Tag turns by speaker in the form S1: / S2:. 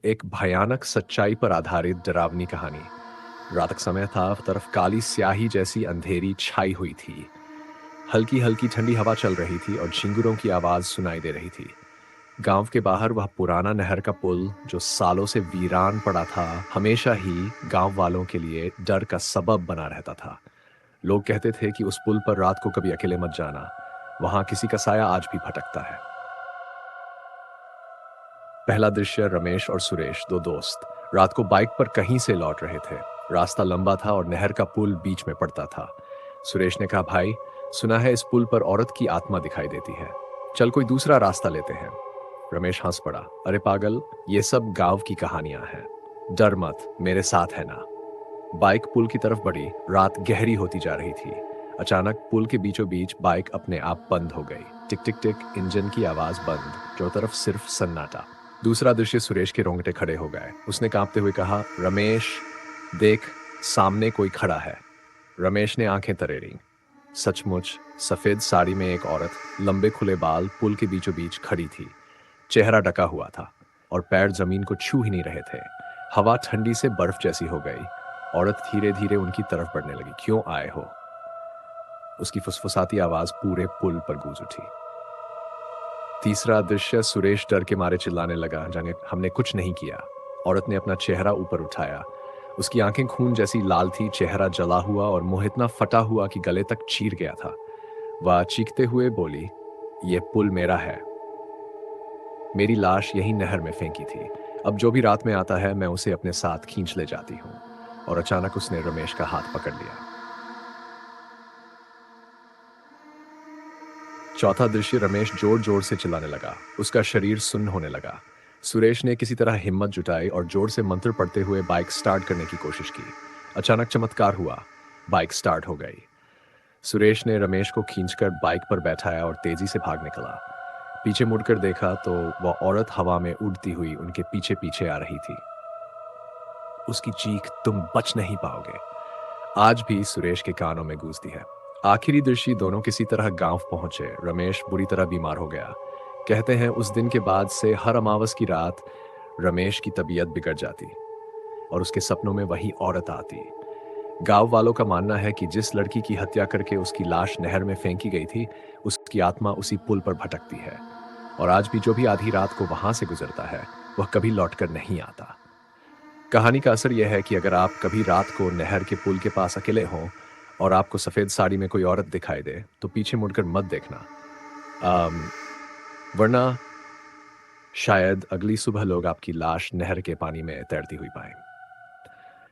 S1: एक भयानक सच्चाई पर आधारित डरावनी कहानी। रात का समय था, तरफ काली स्याही जैसी अंधेरी छाई हुई थी। हल्की हल्की ठंडी हवा चल रही थी और झिंगुरों की आवाज सुनाई दे रही थी। गांव के बाहर वह पुराना नहर का पुल जो सालों से वीरान पड़ा था, हमेशा ही गांव वालों के लिए डर का सबब बना रहता था। लोग कहते थे कि उस पुल पर रात को कभी अकेले मत जाना, वहां किसी का साया आज भी भटकता है। पहला दृश्य, रमेश और सुरेश, दो दोस्त, रात को बाइक पर कहीं से लौट रहे थे। रास्ता लंबा था और नहर का पुल बीच में पड़ता था। सुरेश ने कहा, भाई, सुना है इस पुल पर औरत की आत्मा दिखाई देती है, चल कोई दूसरा रास्ता लेते हैं। रमेश हंस पड़ा, अरे पागल, ये सब गांव की कहानियां हैं, डर मत, मेरे साथ है ना। बाइक पुल की तरफ बढ़ी। रात गहरी होती जा रही थी। अचानक पुल के बीचों बीच बाइक अपने आप बंद हो गई। टिक टिक टिक, इंजन की आवाज बंद, चारों तरफ सिर्फ सन्नाटा। दूसरा दृश्य, सुरेश के रोंगटे खड़े हो गए। उसने कांपते हुए कहा, रमेश, देख, सामने कोई खड़ा है। रमेश ने आंखें तरेरी। सचमुच सफेद साड़ी में एक औरत, लंबे खुले बाल, पुल के बीचों बीच खड़ी थी। चेहरा ढका हुआ था और पैर जमीन को छू ही नहीं रहे थे। हवा ठंडी से बर्फ जैसी हो गई। औरत धीरे धीरे उनकी तरफ बढ़ने लगी। क्यों आए हो? उसकी फुसफुसाती आवाज पूरे पुल पर गूंज उठी। तीसरा दृश्य, सुरेश डर के मारे चिल्लाने लगा, जाने हमने कुछ नहीं किया। औरत ने अपना चेहरा ऊपर उठाया। उसकी आंखें खून जैसी लाल थी, चेहरा जला हुआ और मुंह इतना फटा हुआ कि गले तक चीर गया था। वह चीखते हुए बोली, ये पुल मेरा है, मेरी लाश यही नहर में फेंकी थी। अब जो भी रात में आता है मैं उसे अपने साथ खींच ले जाती हूँ। और अचानक उसने रमेश का हाथ पकड़ लिया। चौथा दृश्य, रमेश जोर जोर से चिल्लाने लगा। उसका शरीर सुन्न होने लगा। सुरेश ने किसी तरह हिम्मत जुटाई और जोर से मंत्र पढ़ते हुए बाइक स्टार्ट करने की कोशिश की। अचानक चमत्कार हुआ, बाइक स्टार्ट हो गई। सुरेश ने रमेश को खींचकर बाइक पर बैठाया और तेजी से भाग निकला। पीछे मुड़कर देखा तो वह औरत हवा में उड़ती हुई उनके पीछे पीछे आ रही थी। उसकी चीख, तुम बच नहीं पाओगे, आज भी सुरेश के कानों में गूंजती है। आखिरी दृश्य, दोनों किसी तरह गांव पहुंचे। रमेश बुरी तरह बीमार हो गया। कहते हैं उस दिन के बाद से हर अमावस की रात रमेश की तबीयत बिगड़ जाती और उसके सपनों में वही औरत आती। गांव वालों का मानना है कि जिस लड़की की हत्या करके उसकी लाश नहर में फेंकी गई थी, उसकी आत्मा उसी पुल पर भटकती है। और आज भी जो भी आधी रात को वहां से गुजरता है, वह कभी लौटकर नहीं आता। कहानी का असर यह है कि अगर आप कभी रात को नहर के पुल के पास अकेले हों और आपको सफेद साड़ी में कोई औरत दिखाई दे, तो पीछे मुड़कर मत देखना। अम, वरना शायद अगली सुबह लोग आपकी लाश नहर के पानी में तैरती हुई पाएं।